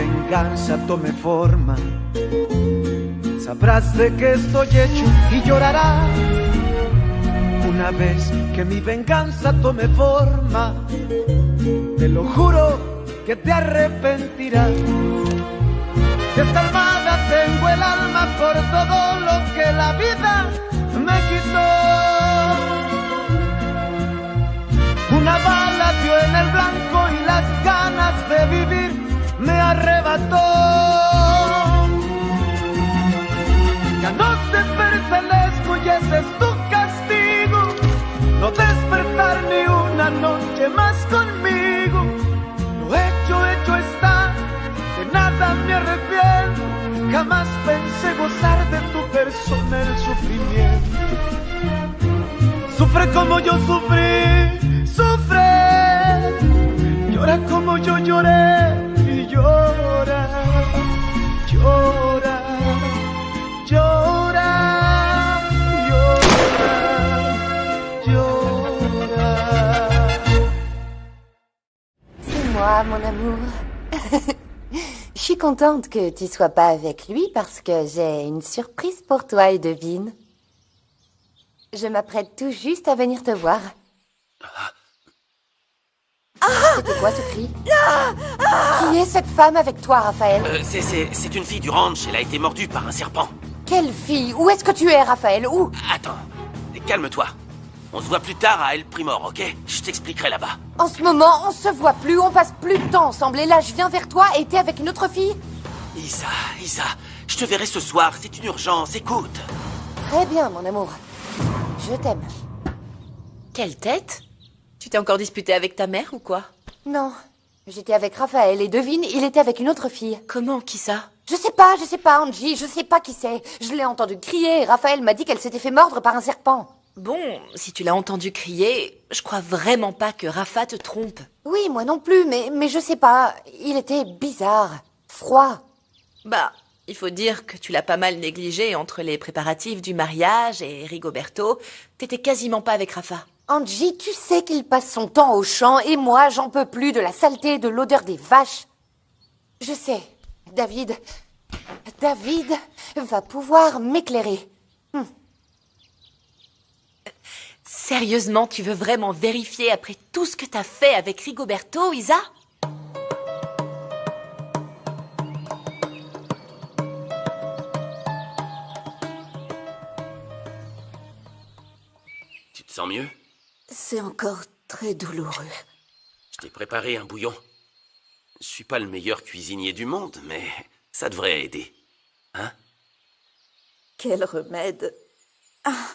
venganza tome forma, sabrás de qué estoy hecho y llorarás. Una vez que mi venganza tome forma, te lo juro que te arrepentirás. Desalmada tengo el alma por todo lo que la vida me quitó. Una bala dio en el blanco y las ganas de vivir me arrebató. Ya no te pertenezco y ese es tu castigo, no despertar ni una noche más conmigo. Lo hecho está, de nada me arrepiento. Jamás pensé gozar de tu persona el sufrimiento. Sufre como yo sufrí, sufre. Llora como yo lloré y llora, llora, llora, llora, llora. C'est moi, mon amour. Je suis contente que tu sois pas avec lui parce que j'ai une surprise pour toi et devine. Je m'apprête tout juste à venir te voir. C'était quoi ce cri? Qui est cette femme avec toi, Raphaël? C'est une fille du ranch, elle a été mordue par un serpent. Quelle fille? Où est-ce que tu es, Raphaël? Où? Attends, calme-toi. On se voit plus tard à El Primor, ok? Je t'expliquerai là-bas. En ce moment, on se voit plus, on passe plus de temps ensemble. Et là, je viens vers toi et t'es avec une autre fille? Isa, je te verrai ce soir, c'est une urgence, écoute. Très bien, mon amour. Je t'aime. Quelle tête? Tu t'es encore disputé avec ta mère ou quoi? Non, j'étais avec Raphaël et devine, il était avec une autre fille. Comment? Qui ça? Je sais pas, Angie, je sais pas qui c'est. Je l'ai entendu crier et Raphaël m'a dit qu'elle s'était fait mordre par un serpent. Bon, si tu l'as entendu crier, je crois vraiment pas que Rafa te trompe. Oui, moi non plus, mais je sais pas. Il était bizarre, froid. Bah, il faut dire que tu l'as pas mal négligé entre les préparatifs du mariage et Rigoberto. T'étais quasiment pas avec Rafa. Angie, tu sais qu'il passe son temps au champ et moi, j'en peux plus de la saleté et de l'odeur des vaches. Je sais, David va pouvoir m'éclairer. Sérieusement, tu veux vraiment vérifier après tout ce que t'as fait avec Rigoberto, Isa? Tu te sens mieux? C'est encore très douloureux. Je t'ai préparé un bouillon. Je suis pas le meilleur cuisinier du monde, mais ça devrait aider. Hein? Quel remède! Ah,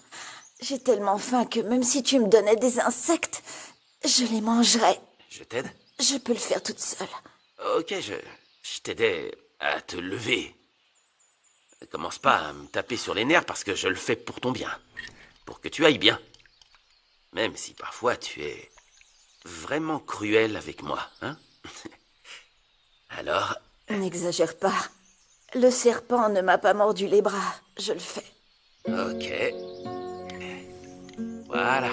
j'ai tellement faim que même si tu me donnais des insectes, je les mangerais. Je t'aide? Je peux le faire toute seule. Ok, je t'aidais à te lever. Commence pas à me taper sur les nerfs parce que je le fais pour ton bien. Pour que tu ailles bien. Même si parfois tu es vraiment cruel avec moi, hein? Alors... N'exagère pas. Le serpent ne m'a pas mordu les bras. Je le fais. Ok. Voilà.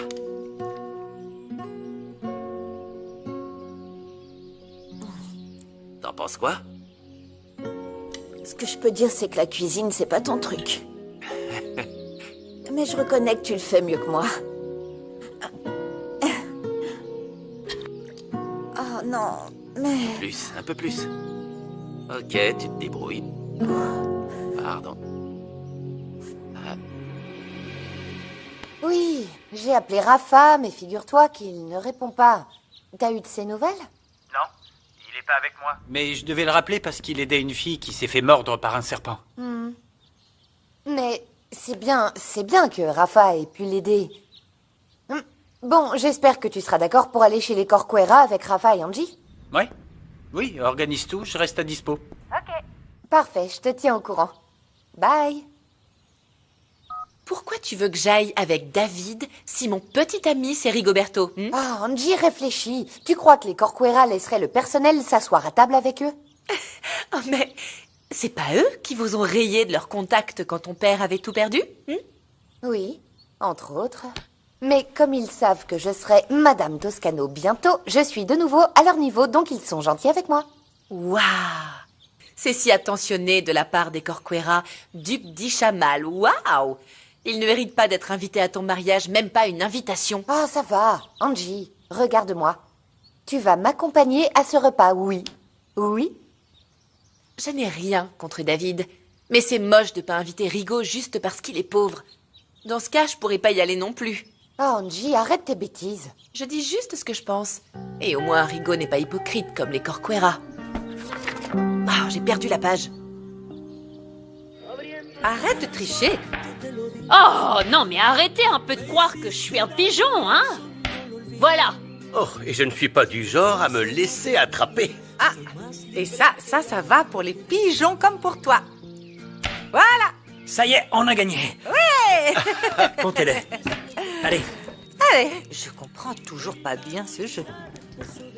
T'en penses quoi? Ce que je peux dire, c'est que la cuisine, c'est pas ton truc. Mais je reconnais que tu le fais mieux que moi. Oh non, mais... Plus, un peu plus. Ok, tu te débrouilles. Pardon. Ah. Oui, j'ai appelé Rafa, mais figure-toi qu'il ne répond pas. T'as eu de ses nouvelles? Non, il est pas avec moi. Mais je devais le rappeler parce qu'il aidait une fille qui s'est fait mordre par un serpent. Mais c'est bien que Rafa ait pu l'aider. Bon, j'espère que tu seras d'accord pour aller chez les Corcuera avec Rafa et Angie. Ouais. Oui, organise tout, je reste à dispo. Ok. Parfait, je te tiens au courant. Bye. Pourquoi tu veux que j'aille avec David si mon petit ami c'est Rigoberto? Ah, Angie, réfléchis. Tu crois que les Corcuera laisseraient le personnel s'asseoir à table avec eux? Oh, mais c'est pas eux qui vous ont rayé de leur contact quand ton père avait tout perdu? Oui, entre autres. Mais comme ils savent que je serai Madame Toscano bientôt, je suis de nouveau à leur niveau, donc ils sont gentils avec moi. Waouh! C'est si attentionné de la part des Corcuera, duc d'Ishamal. Waouh! Il ne mérite pas d'être invité à ton mariage, même pas une invitation. Ah, ça va. Angie, regarde-moi. Tu vas m'accompagner à ce repas, oui. Oui? Je n'ai rien contre David, mais c'est moche de pas inviter Rigo juste parce qu'il est pauvre. Dans ce cas, je pourrais pas y aller non plus. Ah, Angie, arrête tes bêtises. Je dis juste ce que je pense. Et au moins, Rigo n'est pas hypocrite comme les Corcuera. Ah, j'ai perdu la page. Arrête de tricher. Oh, non, mais arrêtez un peu de croire que je suis un pigeon, hein? Voilà. Oh, et je ne suis pas du genre à me laisser attraper. Ah, et ça va pour les pigeons comme pour toi. Voilà. Ça y est, on a gagné. Ouais. Comptez-les. Allez. Allez, je comprends toujours pas bien ce jeu.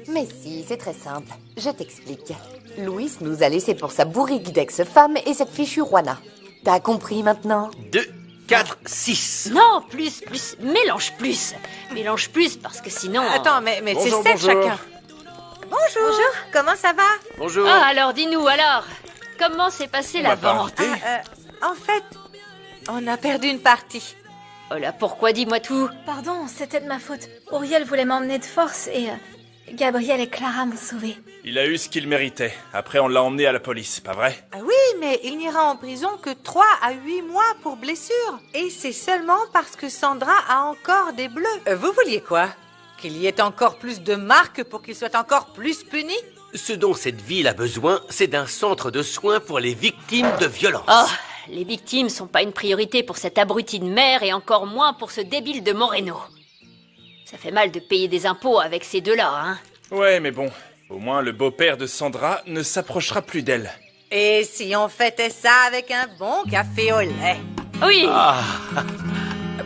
Mais si, c'est très simple. Je t'explique. Louis nous a laissé pour sa bourrique d'ex-femme et cette fichue Juana. T'as compris maintenant? 2, 4, 6. Non, plus. Mélange plus, parce que sinon... Attends, mais c'est Bonjour, 7 bonjour. chacun. Bonjour. Comment ça va? Bonjour. Ah, alors dis-nous, comment s'est passée la vente? En fait, on a perdu une partie. Oh là, pourquoi? Dis-moi tout. Pardon, c'était de ma faute. Auriel voulait m'emmener de force et Gabriel et Clara m'ont sauvée. Il a eu ce qu'il méritait. Après, on l'a emmené à la police, pas vrai? Ah oui, mais il n'ira en prison que 3 à 8 mois pour blessure. Et c'est seulement parce que Sandra a encore des bleus. Vous vouliez quoi? Qu'il y ait encore plus de marques pour qu'il soit encore plus puni? Ce dont cette ville a besoin, c'est d'un centre de soins pour les victimes de violences. Oh, les victimes sont pas une priorité pour cette abrutie de mère et encore moins pour ce débile de Moreno. Ça fait mal de payer des impôts avec ces deux-là, hein. Ouais, mais bon, au moins le beau-père de Sandra ne s'approchera plus d'elle. Et si on fêtait ça avec un bon café au lait? Oui.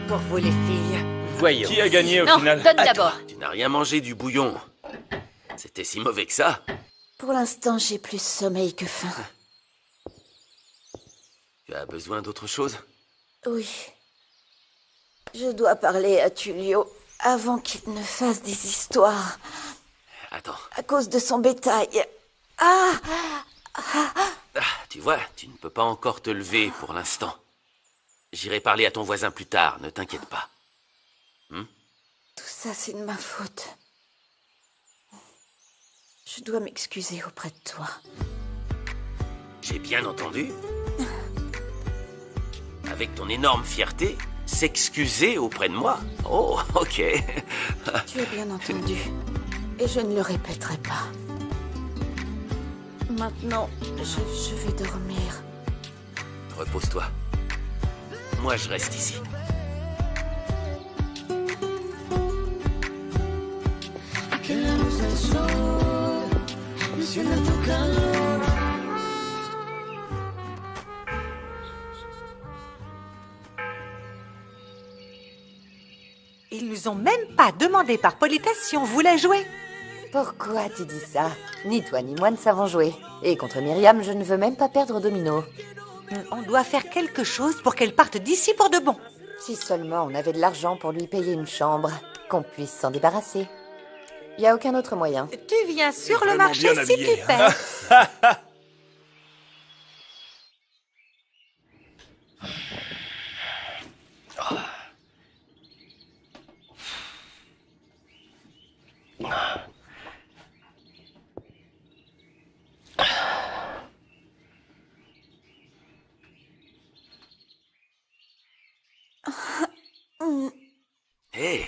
Pour vous les filles. Voyons. Qui a gagné au Non, final? donne À d'abord. toi, tu n'as rien mangé du bouillon. C'était si mauvais que ça. Pour l'instant, j'ai plus sommeil que faim. Tu as besoin d'autre chose? Oui. Je dois parler à Tullio avant qu'il ne fasse des histoires Attends. à cause de son bétail. Ah! Tu vois, tu ne peux pas encore te lever pour l'instant. J'irai parler à ton voisin plus tard, ne t'inquiète pas. Tout ça, c'est de ma faute. Je dois m'excuser auprès de toi. J'ai bien entendu. Avec ton énorme fierté, s'excuser auprès de moi. Oh, ok. Tu as bien entendu. Et je ne le répéterai pas. Maintenant, je vais dormir. Repose-toi. Moi, je reste ici. Ils nous ont même pas demandé par politesse si on voulait jouer. Pourquoi tu dis ça? Ni toi ni moi ne savons jouer. Et contre Myriam, je ne veux même pas perdre au domino. On doit faire quelque chose pour qu'elle parte d'ici pour de bon. Si seulement on avait de l'argent pour lui payer une chambre, qu'on puisse s'en débarrasser. Y a aucun autre moyen. Tu viens sur le Vraiment marché bien si habillé, tu hein. perds. Hé,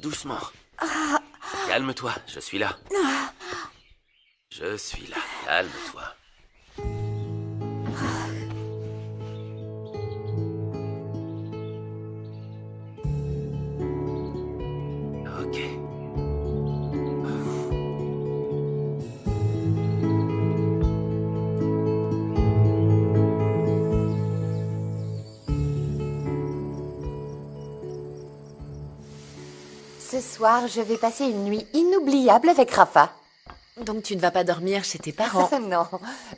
doucement. Calme-toi, je suis là. Je suis là, calme-toi. Ok. Ce soir, je vais passer une nuit inoubliable avec Rafa. Donc tu ne vas pas dormir chez tes parents? Non.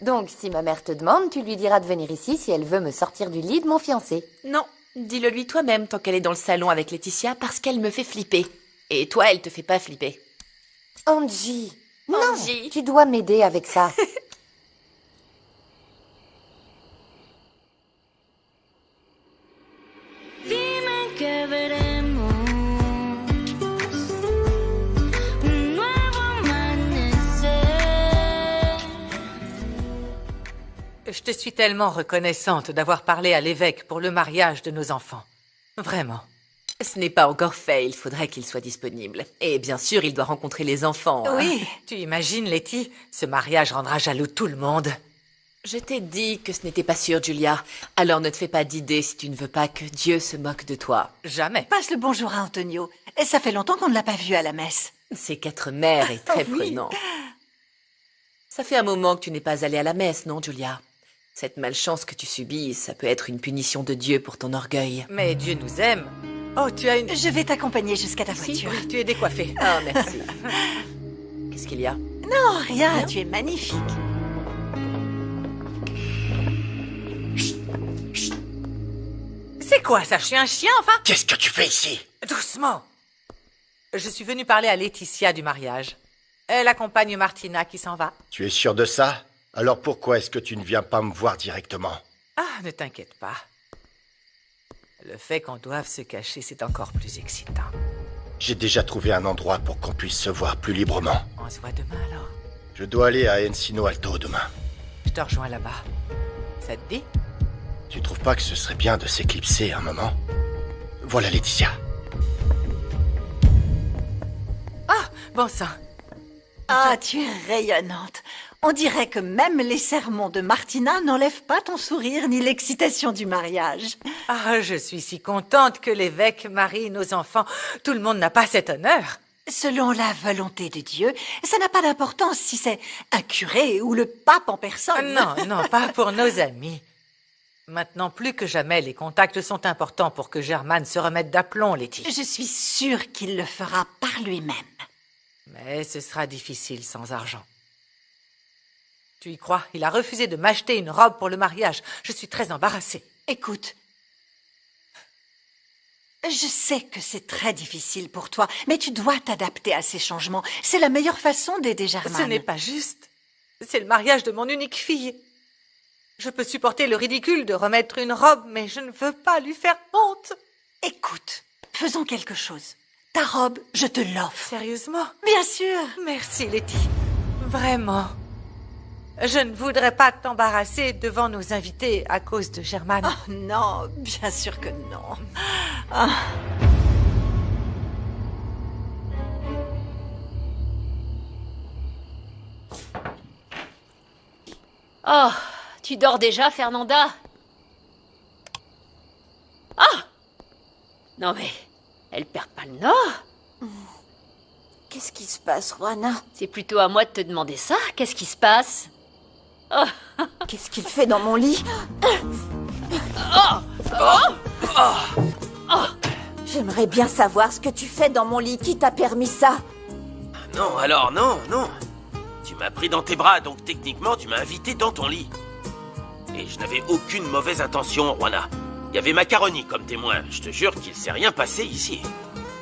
Donc, si ma mère te demande, tu lui diras de venir ici si elle veut me sortir du lit de mon fiancé. Non, dis-le lui toi-même tant qu'elle est dans le salon avec Laetitia parce qu'elle me fait flipper. Et toi, elle te fait pas flipper. Angie, Angie. non, tu dois m'aider avec ça. Je te suis tellement reconnaissante d'avoir parlé à l'évêque pour le mariage de nos enfants. Vraiment. Ce n'est pas encore fait, il faudrait qu'il soit disponible. Et bien sûr, il doit rencontrer les enfants. hein. Oui, tu imagines, Letty, ce mariage rendra jaloux tout le monde. Je t'ai dit que ce n'était pas sûr, Julia. Alors ne te fais pas d'idées si tu ne veux pas que Dieu se moque de toi. Jamais. Passe le bonjour à Antonio. Et ça fait longtemps qu'on ne l'a pas vu à la messe. C'est qu'être mère est très Oui. prenant. Ça fait un moment que tu n'es pas allée à la messe, non, Julia? Cette malchance que tu subis, ça peut être une punition de Dieu pour ton orgueil. Mais Dieu nous aime. Oh, tu as une... Je vais t'accompagner jusqu'à ta voiture. Oui, tu es décoiffée. Ah, merci. Qu'est-ce qu'il y a? Non, rien, tu es magnifique. C'est quoi ça? Je suis un chien, enfin? Qu'est-ce que tu fais ici? Doucement. Je suis venue parler à Laetitia du mariage. Elle accompagne Martina qui s'en va. Tu es sûr de ça? Alors pourquoi est-ce que tu ne viens pas me voir directement? Ah, ne t'inquiète pas. Le fait qu'on doive se cacher, c'est encore plus excitant. J'ai déjà trouvé un endroit pour qu'on puisse se voir plus librement. On se voit demain alors. Je dois aller à Encino Alto demain. Je te rejoins là-bas. Ça te dit? Tu trouves pas que ce serait bien de s'éclipser un moment? Voilà Laetitia. Ah, bon sang. Ah, tu es rayonnante. On dirait que même les sermons de Martina n'enlèvent pas ton sourire ni l'excitation du mariage. Ah, je suis si contente que l'évêque marie nos enfants. Tout le monde n'a pas cet honneur. Selon la volonté de Dieu, ça n'a pas d'importance si c'est un curé ou le pape en personne. Non, non, pas pour nos amis. Maintenant, plus que jamais, les contacts sont importants pour que Germain se remette d'aplomb, Letty. Je suis sûre qu'il le fera par lui-même. Mais ce sera difficile sans argent. Tu y crois? Il a refusé de m'acheter une robe pour le mariage. Je suis très embarrassée. Écoute, je sais que c'est très difficile pour toi, mais tu dois t'adapter à ces changements. C'est la meilleure façon d'aider Germain. Ce n'est pas juste. C'est le mariage de mon unique fille. Je peux supporter le ridicule de remettre une robe, mais je ne veux pas lui faire honte. Écoute, faisons quelque chose. Ta robe, je te l'offre. Sérieusement? Bien sûr. Merci, Letty. Vraiment. Je ne voudrais pas t'embarrasser devant nos invités à cause de Germain. Oh non, bien sûr que non. Ah. Oh, tu dors déjà, Fernanda? Ah! Non mais, elle perd pas le nord? Qu'est-ce qui se passe, Juana? C'est plutôt à moi de te demander ça. Qu'est-ce qui se passe? Oh. Qu'est-ce qu'il fait dans mon lit? J'aimerais bien savoir ce que tu fais dans mon lit. Qui t'a permis ça? Non, alors non, non. Tu m'as pris dans tes bras, donc techniquement, tu m'as invité dans ton lit. Et je n'avais aucune mauvaise intention, Juana. Il y avait Macaroni comme témoin. Je te jure qu'il s'est rien passé ici.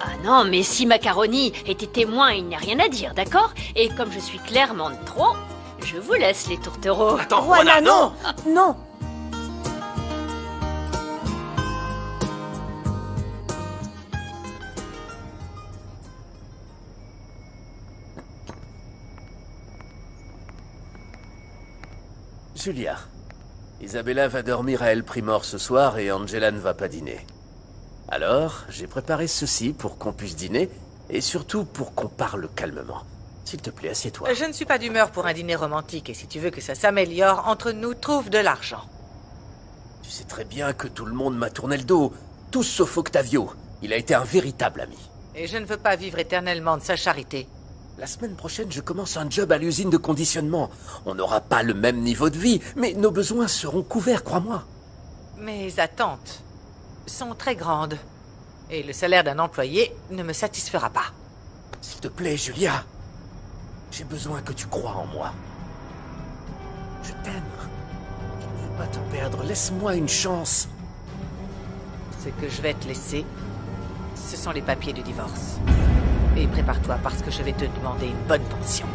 Ah non, mais si Macaroni était témoin, il n'y a rien à dire, d'accord? Et comme je suis clairement de trop, je vous laisse les tourtereaux. Attends, Juana, Juana, non! Non! Julia, Isabella va dormir à El Primor ce soir et Angela ne va pas dîner. Alors, j'ai préparé ceci pour qu'on puisse dîner et surtout pour qu'on parle calmement. S'il te plaît, assieds-toi. Je ne suis pas d'humeur pour un dîner romantique et si tu veux que ça s'améliore entre nous, trouve de l'argent. Tu sais très bien que tout le monde m'a tourné le dos, tous sauf Octavio. Il a été un véritable ami. Et je ne veux pas vivre éternellement de sa charité. La semaine prochaine, je commence un job à l'usine de conditionnement. On n'aura pas le même niveau de vie, mais nos besoins seront couverts, crois-moi. Mes attentes sont très grandes. Et le salaire d'un employé ne me satisfera pas. S'il te plaît, Julia. J'ai besoin que tu crois en moi. Je t'aime. Je ne veux pas te perdre. Laisse-moi une chance. Ce que je vais te laisser, ce sont les papiers du divorce. Et prépare-toi parce que je vais te demander une bonne pension.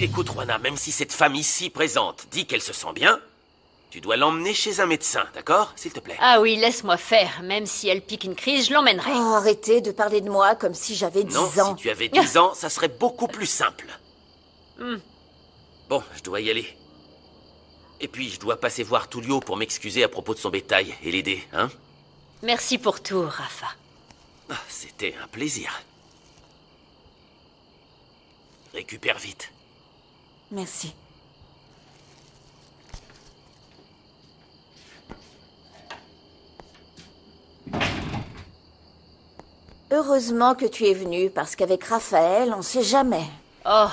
Écoute, Juana, même si cette femme ici présente dit qu'elle se sent bien, Tu dois l'emmener chez un médecin, d'accord? S'il te plaît. Ah oui, laisse-moi faire. Même si elle pique une crise, je l'emmènerai. Oh, arrêtez de parler de moi comme si j'avais 10 Non, ans. si tu avais 10 ans, ça serait beaucoup plus simple. Bon, je dois y aller. Et puis, je dois passer voir Tullio pour m'excuser à propos de son bétail et l'aider, hein? Merci pour tout, Rafa. Ah, c'était un plaisir. Récupère vite. Merci. Heureusement que tu es venu, parce qu'avec Raphaël, on sait jamais. Oh.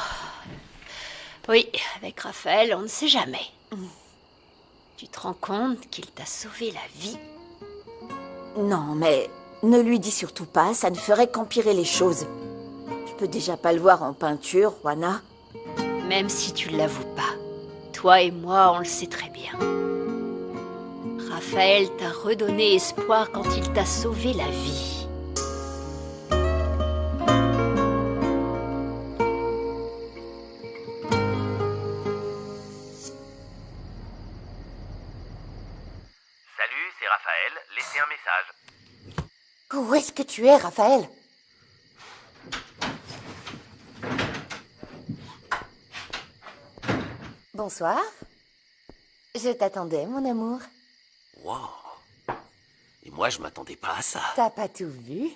Oui, avec Raphaël, on ne sait jamais. Tu te rends compte qu'il t'a sauvé la vie? Non, mais ne lui dis surtout pas, ça ne ferait qu'empirer les choses. Je peux déjà pas le voir en peinture, Juana. Même si tu ne l'avoues pas, toi et moi, on le sait très bien. Raphaël t'a redonné espoir quand il t'a sauvé la vie. Salut, c'est Raphaël. Laissez un message. Où est-ce que tu es, Raphaël? Bonsoir. Je t'attendais, mon amour. Wow. Et moi, je m'attendais pas à ça. T'as pas tout vu?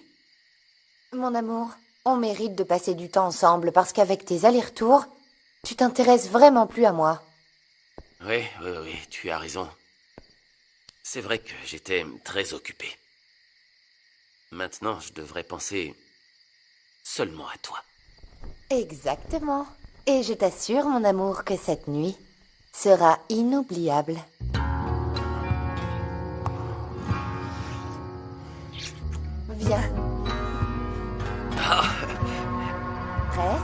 Mon amour, on mérite de passer du temps ensemble parce qu'avec tes allers-retours, tu t'intéresses vraiment plus à moi. Oui, tu as raison. C'est vrai que j'étais très occupé. Maintenant, je devrais penser seulement à toi. Exactement. Et je t'assure, mon amour, que cette nuit sera inoubliable. Viens. Prêt?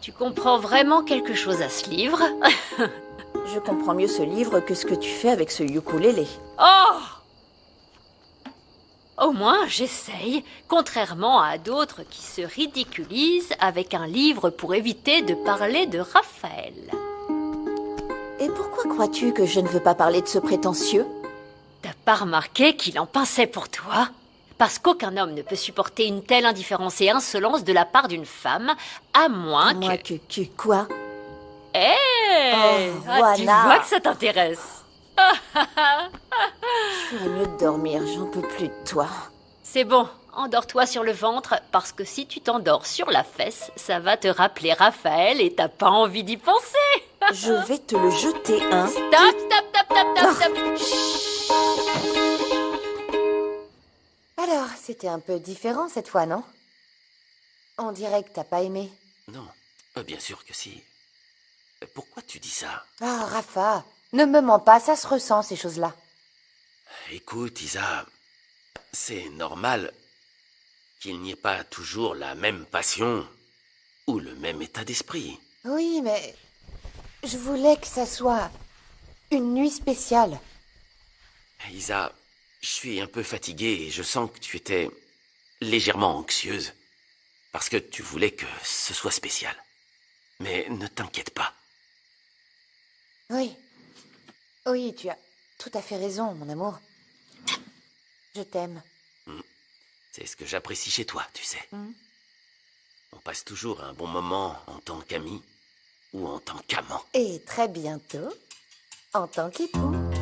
Tu comprends vraiment quelque chose à ce livre? Je comprends mieux ce livre que ce que tu fais avec ce ukulélé. Oh! Au moins, j'essaye, contrairement à d'autres qui se ridiculisent avec un livre pour éviter de parler de Raphaël. Et pourquoi crois-tu que je ne veux pas parler de ce prétentieux? T'as pas remarqué qu'il en pinçait pour toi? Parce qu'aucun homme ne peut supporter une telle indifférence et insolence de la part d'une femme, à moins que... Quoi? Hé! Oh, tu Juana. vois que ça t'intéresse. Je ferais mieux de dormir, j'en peux plus de toi. C'est bon, endors-toi sur le ventre, parce que si tu t'endors sur la fesse, ça va te rappeler Raphaël et t'as pas envie d'y penser. Je vais te le jeter, hein. Stop. Alors, c'était un peu différent cette fois, non? On dirait que t'as pas aimé. Non, bien sûr que si. Pourquoi tu dis ça? Ah, Rafa, ne me mens pas, ça se ressent, ces choses-là. Écoute, Isa, c'est normal qu'il n'y ait pas toujours la même passion ou le même état d'esprit. Oui, mais je voulais que ça soit une nuit spéciale. Isa, je suis un peu fatigué et je sens que tu étais légèrement anxieuse parce que tu voulais que ce soit spécial. Mais ne t'inquiète pas. Oui, tu as tout à fait raison, mon amour. Je t'aime. C'est ce que j'apprécie chez toi, tu sais. On passe toujours un bon moment en tant qu'amis ou en tant qu'amant. Et très bientôt, en tant qu'époux.